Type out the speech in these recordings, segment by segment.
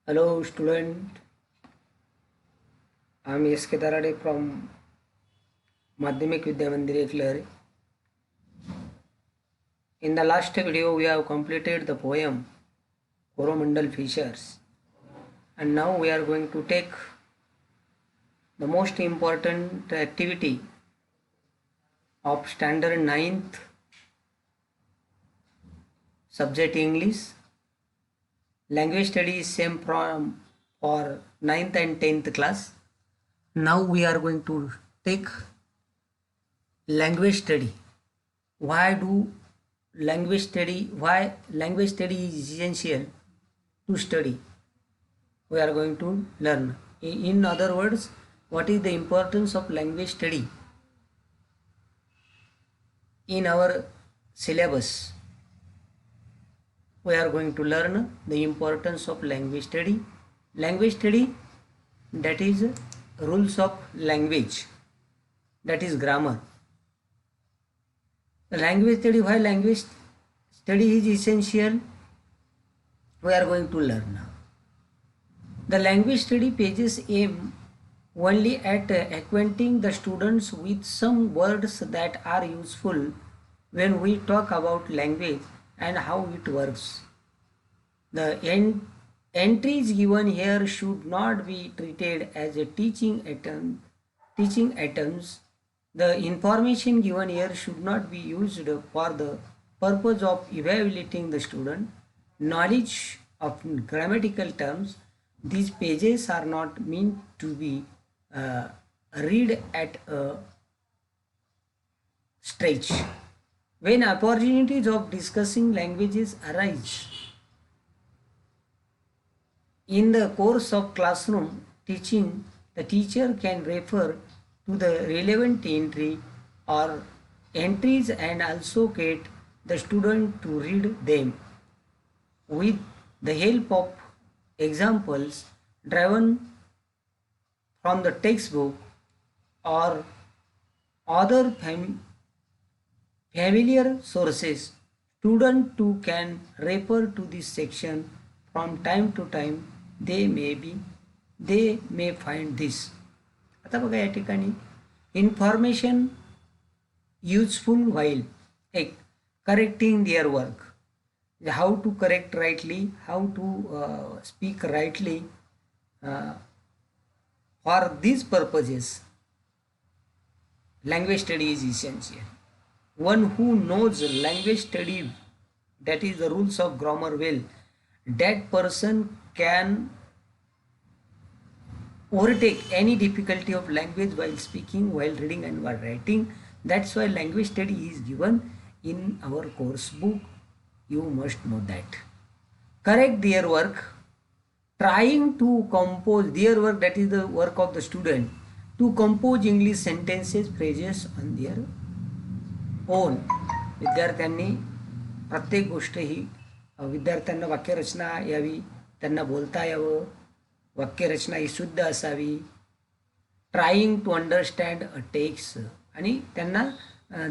Hello student, I am S. K. Darade from Madhyamik Vidya Mandir Eklari. In the last video we have completed the poem Coromandel Fishers, and now we are going to take the most important activity of standard 9th subject English. Language study is same from for 9th and 10th class. Now we are going to take language study. Why language study is essential to study? We are going to learn. In other words, what is the importance of language study in our syllabus? We are going to learn the importance of language study. Language study, that is rules of language, that is grammar. The language study, why language study is essential, we are going to learn now. The language study pages aim only at acquainting the students with some words that are useful when we talk about language and how it works. The entries given here should not be treated as a teaching items. The information given here should not be used for the purpose of evaluating the student knowledge of grammatical terms. These pages are not meant to be read at a stretch. When opportunities of discussing languages arise in the course of classroom teaching, the teacher can refer to the relevant entry or entries and also get the student to read them with the help of examples driven from the textbook or other familiar sources. Student too can refer to this section from time to time. they may find this. आता बघा या ठिकाणी information useful while एक correcting their work, how to correct rightly, how to speak rightly. For these purposes language study is essential. One who knows language study, that is the rules of grammar well, that person can overtake any difficulty of language while speaking, while reading and while writing. That's why language study is given in our course book. You must know that. Correct their work, trying to compose their work, that is the work of the student, to compose English sentences, phrases on their own. विद्यार्थ्यांनी प्रत्येक गोष्ट ही विद्यार्थ्यांना वाक्यरचना यावी, त्यांना बोलता यावं, वाक्यरचना ही शुद्ध असावी. Trying to understand a text, आणि त्यांना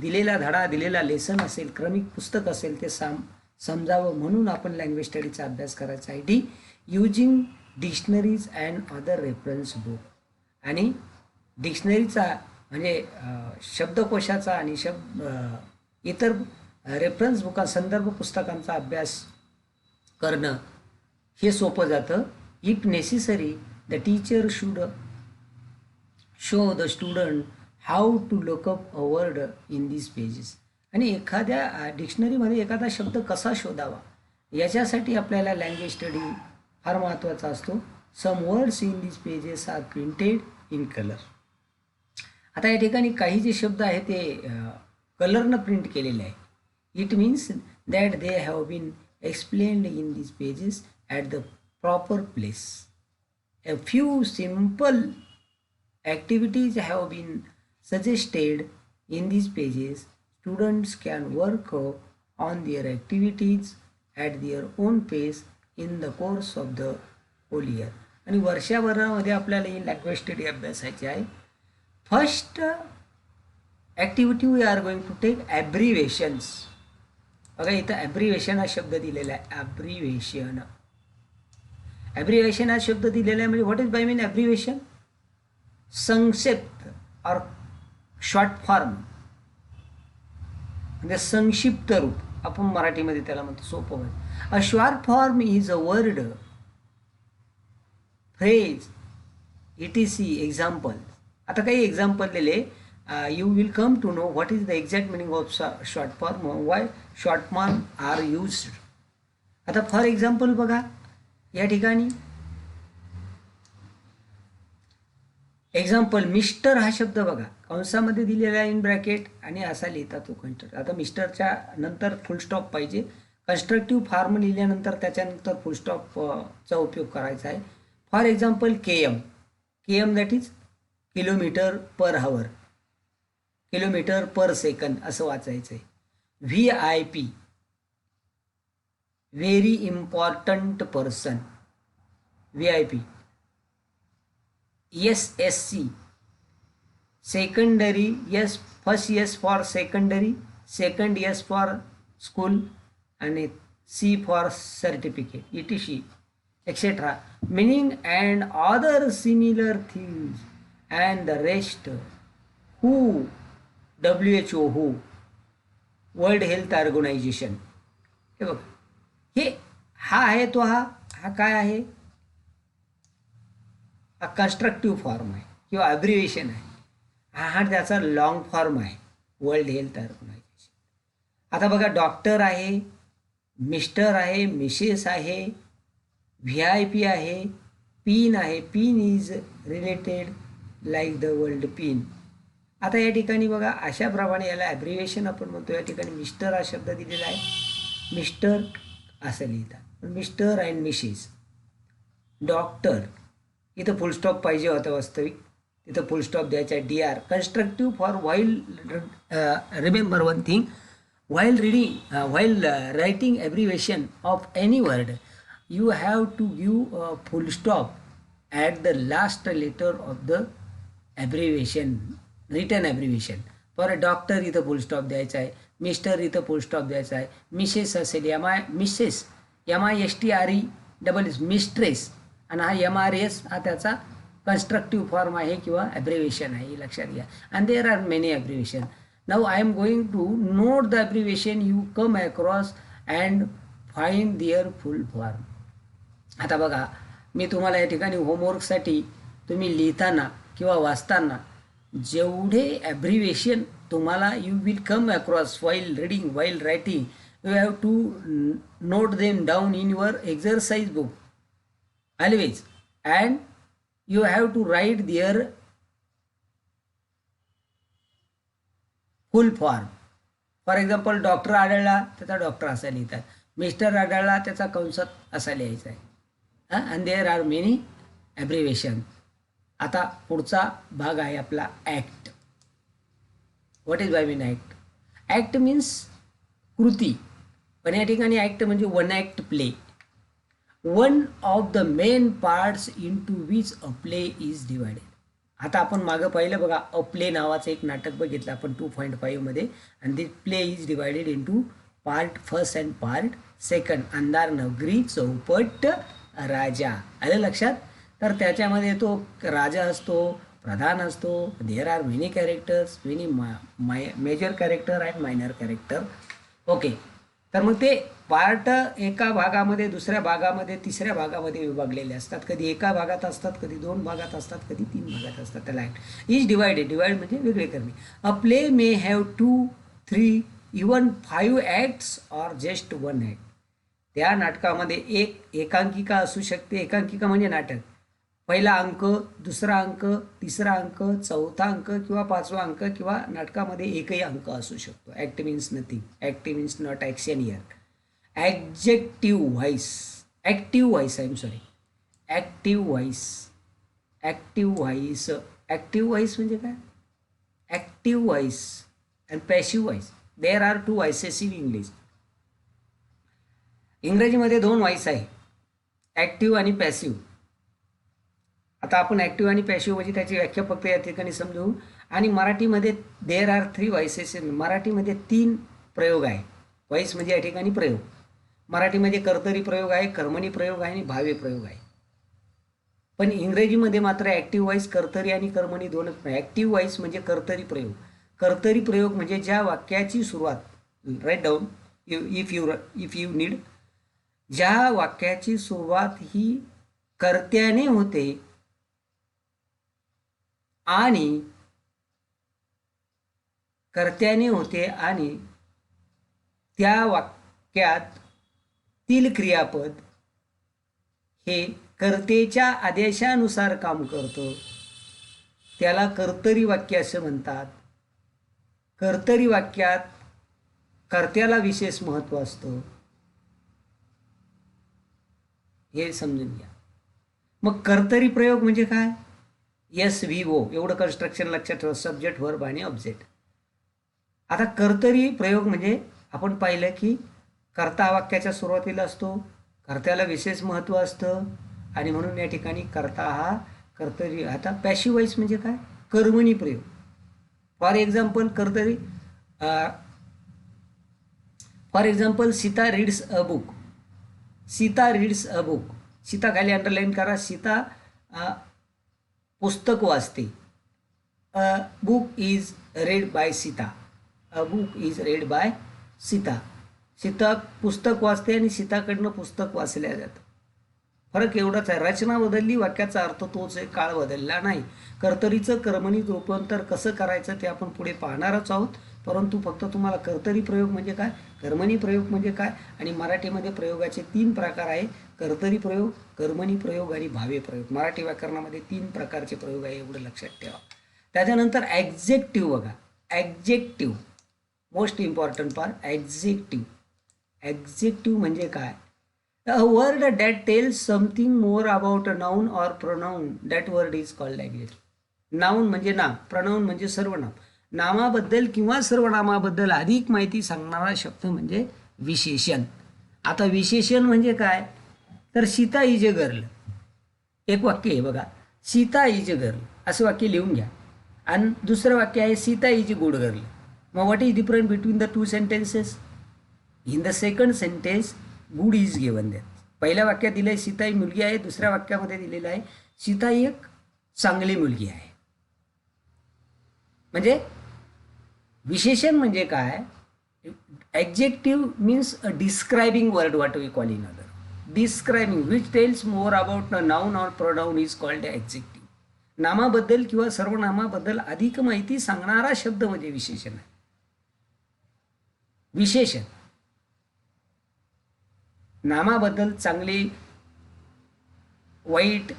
दिलेला धडा, दिलेला लेसन असेल, क्रमिक पुस्तक असेल, ते समजावं म्हणून आपण लँग्वेज स्टडीचा अभ्यास करायचा आहे. D using dictionaries and other reference book, आणि डिक्शनरीचा म्हणजे शब्दकोशाचा आणि इतर रेफरन्स बुका, संदर्भ पुस्तकांचा अभ्यास करणं हे सोपं जातं. If necessary the teacher should show the student how to look up a word in this pages, आणि एखाद्या डिक्शनरीमध्ये एखादा शब्द कसा शोधावा याच्यासाठी आपल्याला लँग्वेज स्टडी फार महत्त्वाचा असतो. Some words in this pages are printed in colour. आता या ठिकाणी काही जे शब्द आहेत ते कलरनं प्रिंट केलेले आहे. It means that they have been explained in this pages at the proper place. A few simple activities have been suggested in these pages. Students can work on their activities at their own pace in the course of the whole year. आणि वर्षभरामध्ये आपल्याला ही language study अभ्यासायची आहे. First activity we are going to take abbreviations. बघा इथं ॲब्रिव्हेशन हा शब्द दिलेला आहे, ॲब्रिव्हेशन. ॲब्रिव्हिएशन हा शब्द दिलेला आहे म्हणजे व्हॉट इज बाय मीन ॲब्रिव्हिएशन? संक्षिप्त और शॉर्ट फॉर्म म्हणजे संक्षिप्त रूप आपण मराठीमध्ये त्याला म्हणतो सोपं म्हणजे. A short form is a word, phrase, ETC, example. आता काही एक्झाम्पल दिले. You will come to know what is the exact meaning of short form, why short form are used. आता फॉर एक्झाम्पल बघा या ठिकाणी एक्झाम्पल मिस्टर हा शब्द बघा कंसामध्ये दिलेला आहे इन ब्रॅकेट आणि असा लिहिता तो कंस्ट्रक्ट. आता मिस्टरच्या नंतर फुल स्टॉप पाहिजे. कन्स्ट्रक्टिव्ह फॉर्म लिहिल्यानंतर त्याच्यानंतर फुल स्टॉपचा उपयोग करायचा आहे. For example KM, KM that is kilometre per hour, kilometre per second असं वाचायचं आहे. VIP, very important person, VIP. SSC, secondary, yes, first yes for secondary, second yes for school, and C for certificate, etc, etc. Meaning and other similar things and the rest. WHO, WHO, WHO, world health organisation. हे बघ, हे हा आहे तो हा काय आहे? हा कन्स्ट्रक्टिव्ह फॉर्म आहे किंवा ॲब्रिव्हिएशन आहे. हा त्याचा लॉंग फॉर्म आहे, वर्ल्ड हेल्थ ऑर्गनायझेशन. आता बघा डॉक्टर आहे, मिस्टर आहे, मिसेस आहे, VIP आहे, पिन आहे. Pin is related like the world pin. आता या ठिकाणी बघा अशाप्रमाणे याला ॲब्रिव्हिएशन आपण म्हणतो. या ठिकाणी मिस्टर हा शब्द दिलेला आहे, मिस्टर असं लिहितात, मिस्टर अँड मिसेस. डॉक्टर इथं फुल स्टॉप पाहिजे होता वास्तविक, तिथं फुल स्टॉप द्यायचा. DR constructive for while. Remember one thing, while reading while writing abbreviation of any word, you have to give a full stop at the last letter of the abbreviation, written abbreviation. For a doctor इथं फुल stop द्यायचा आहे, mister इथं फुल stop द्यायचा आहे, Mrs असेल Mrs MISTRE double is mistress, आणि हा MRS हा त्याचा कन्स्ट्रक्टिव्ह फॉर्म आहे किंवा ॲब्रिव्हिएशन आहे, हे लक्षात घ्या. And there are many abbreviation. Now I am going to note the abbreviation you come across and find their full form. आता बघा मी तुम्हाला या ठिकाणी होमवर्कसाठी तुम्ही लिहिताना किंवा वाचताना जेवढे ॲब्रिव्हिएशन तुम्हाला you will come across while reading, while writing, you have to note them down in your exercise book always, and you have to write their full form. For example doctor आढळला त्याचा डॉक्टर असा लिहितात, mister आढळला त्याचा कंसात असा लिहायचा आहे. And there are many abbreviation. आता पुढचा भाग आहे आपला act. What is by mean act? Act means कृती, पण या ठिकाणी ॲक्ट म्हणजे one act play. One of the main parts into which a play is divided. आता आपण मागं पाहिलं बघा, अ प्ले नावाचं एक नाटक बघितलं आपण 2.5 मध्ये, आणि this play is divided in two part first and part second. Andhar Nagari चौपट राजा, आलं लक्षात? तर त्याच्यामध्ये तो राजा असतो, प्रधान असतो, there are many characters, many major character and minor character. Okay, तर मग ते पार्ट एका भागामध्ये, दुसऱ्या भागामध्ये, तिसऱ्या भागामध्ये विभागलेले असतात. कधी एका भागात असतात, कधी 2 भागात असतात, कधी 3 भागात असतात. त्याला ॲक्ट इज डिवायडेड. डिवाइड म्हणजे वेगळे करणे. अ play may have 2, 3, even 5 acts or just 1 act. त्या नाटकामध्ये एकांकिका असू शकते. एकांकिका म्हणजे नाटक, पहिला अंक, दुसरा अंक, तिसरा अंक, चौथा अंक किंवा 5वा अंक, किंवा नाटकामध्ये एकही अंक असू शकतो. Act means nothing. Act means not action here. Adjective voice, active voice, I am sorry, active voice, active voice. Active voice म्हणजे काय? Active voice and passive voice. There are 2 voices in English. इंग्रजीमध्ये 2 voice आहे, active आणि passive. आता आपण active आणि passive म्हणजे त्याची व्याख्या फक्त या ठिकाणी समजू. आणि मराठीमध्ये देअर आर 3 व्हॉइसेस. मराठीमध्ये 3 प्रयोग आहे. व्हॉइस म्हणजे या ठिकाणी प्रयोग. मराठीमध्ये कर्तरी प्रयोग आहे, कर्मणी प्रयोग आहे आणि भावे प्रयोग आहे. पण इंग्रजीमध्ये मात्र ॲक्टिव्ह व्हॉइस कर्तरी आणि कर्मणी दोनच. ॲक्टिव्ह व्हॉइस म्हणजे कर्तरी प्रयोग. कर्तरी प्रयोग म्हणजे ज्या वाक्याची सुरुवात, write down if you need, ज्या वाक्याची सुरुवात ही कर्त्याने होते आणि त्या वाक्यात तील क्रियापद हे कर्तेच्या आदेशानुसार काम करतं, त्याला कर्तरी वाक्य असे म्हणतात. कर्तरी वाक्यात कर्त्याला विशेष महत्त्व असतं, हे समजून घ्या. मग कर्तरी प्रयोग म्हणजे काय? SVO एवढं कन्स्ट्रक्शन लक्षात ठेवा, सब्जेक्ट, व्हर्ब आणि ऑब्जेक्ट. आता कर्तरी प्रयोग म्हणजे आपण पाहिलं की कर्ता वाक्याच्या सुरुवातीला असतो, कर्त्याला विशेष महत्त्व असतं आणि म्हणून या ठिकाणी कर्ता हा कर्तरी. आता पॅसिव्ह व्हॉइस म्हणजे काय? कर्मणी प्रयोग. For example Sita reads a book. Sita reads a book. Sita खाली अंडरलाईन करा. सीता पुस्तक वाचते. A book is read by Sita. A book is read by Sita. Sita पुस्तक वाचते आणि सीताकडनं पुस्तक वाचल्या जातं. फरक एवढाच आहे, रचना बदलली, वाक्याचा अर्थ तोच आहे, काळ बदलला नाही. कर्तरीचं कर्मणीत रूपांतर कसं करायचं ते आपण पुढे पाहणारच आहोत. परंतु फक्त तुम्हाला कर्तरी प्रयोग म्हणजे काय, कर्मणी प्रयोग म्हणजे काय, आणि मराठीमध्ये प्रयोगाचे 3 प्रकार आहे: कर्तरी प्रयोग, कर्मणी प्रयोग आणि भावे प्रयोग. मराठी व्याकरणामध्ये 3 प्रकारचे प्रयोग आहे, एवढं लक्षात ठेवा. त्याच्यानंतर ॲक्झेक्टिव्ह बघा. ॲक्झेक्टिव्ह मोस्ट इम्पॉर्टंट पार्ट. ॲक्झेक्टिव्ह म्हणजे काय? A word that tells something more about a noun or pronoun, that word is called adjective. Noun म्हणजे नाम, प्रनाउन म्हणजे सर्वनाम. नामाबद्दल किंवा सर्वनामाबद्दल अधिक माहिती सांगणारा शब्द म्हणजे विशेषण. आता विशेषण म्हणजे काय? तर सीता इज अ गर्ल. एक वाक्य आहे बघा, सीता इज अ गर्ल असं वाक्य लिहून घ्या. आणि दुसरं वाक्य आहे Sita is a good girl. मग what is different between the 2 sentences? In the second sentence good is given देत. पहिल्या वाक्यात दिलं आहे सीता ही मुलगी आहे, दुसऱ्या वाक्यामध्ये दिलेलं आहे सीता ही एक चांगली मुलगी आहे. म्हणजे विशेषण म्हणजे काय? Adjective means a describing word, what we call in other. Describing which tells more about a noun or pronoun is called adjective. नामाबद्दल किंवा सर्वनामाबद्दल अधिक माहिती सांगणारा शब्द म्हणजे विशेषण आहे. विशेषण नामाबद्दल चांगली वाईट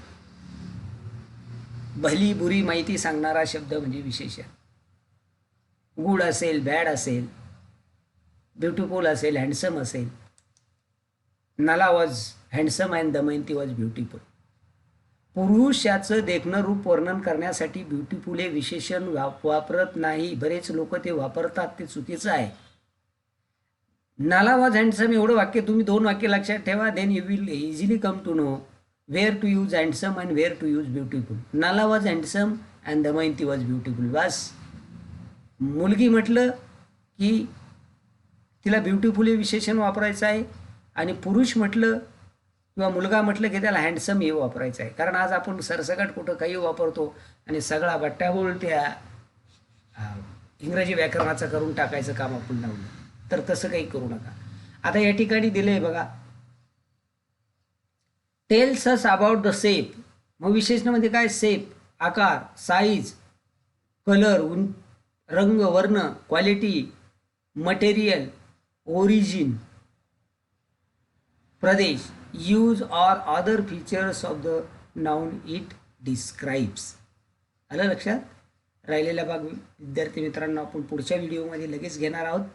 भली बुरी माहिती सांगणारा शब्द म्हणजे विशेषण. गुड असेल, बॅड असेल, ब्युटिफुल असेल, हँडसम असेल. Nala was handsome and Damayanti was beautiful. पुरुषाचं देखणं रूप वर्णन करण्यासाठी ब्युटिफुल हे विशेषण वापरत नाही. बरेच लोक ते वापरतात, ते चुकीचं आहे. नाला वॉज हँडसम एवढं वाक्य तुम्ही 2 वाक्य लक्षात ठेवा, then you will easily come to know where to use handsome and where to use beautiful. Nala was handsome and Damayanti was beautiful. बस. मुलगी म्हटलं की तिला ब्युटिफुल हे विशेषण वापरायचं आहे, आणि पुरुष म्हटलं किंवा मुलगा म्हटलं की त्याला हँडसम हे वापरायचं आहे. कारण आज आपण सरसकट कुठं काही वापरतो आणि सगळा बट्ट्याबोळ त्या इंग्रजी व्याकरणाचं करून टाकायचं काम आपण लावलं. तर तसं काही करू नका. आता या ठिकाणी दिलंय बघा, tells us about the shape. मग विशेषणामध्ये काय? शेप, आकार, साईज, कलर, रंग, वर्ण, quality, material, origin, Pradesh, use or other features of the noun it describes. आलं लक्षात? राहिलेला भाग विद्यार्थी मित्रांनो आपण पुढच्या व्हिडिओमध्ये लगेच घेणार आहोत.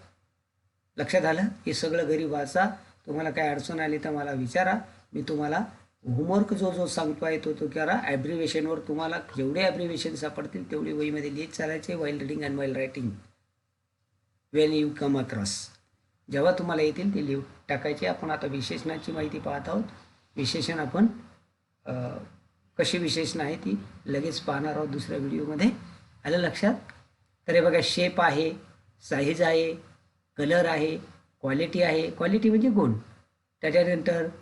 लक्षात आलं? हे सगळं घरी वाचा. तुम्हाला काय अडचण आली तर मला विचारा. मी तुम्हाला होमवर्क जो सांगतो आहे तो करा. ॲब्रिव्हेशनवर तुम्हाला जेवढे ॲब्रिव्हेशन सापडतील तेवढे वहीमध्ये लिहित चालायचे. While reading and while writing Wien you come across, जेव्हा तुम्हाला येतील ते लिहून टाकायचे. आपण आता विशेषणाची माहिती पाहत आहोत. विशेषण आपण कशी विशेषणं आहे ती लगेच पाहणार आहोत दुसऱ्या व्हिडिओमध्ये. आलं लक्षात? तर हे बघा, शेप आहे, साईज आहे, कलर आहे, क्वालिटी आहे. क्वालिटी म्हणजे गुण. त्याच्यानंतर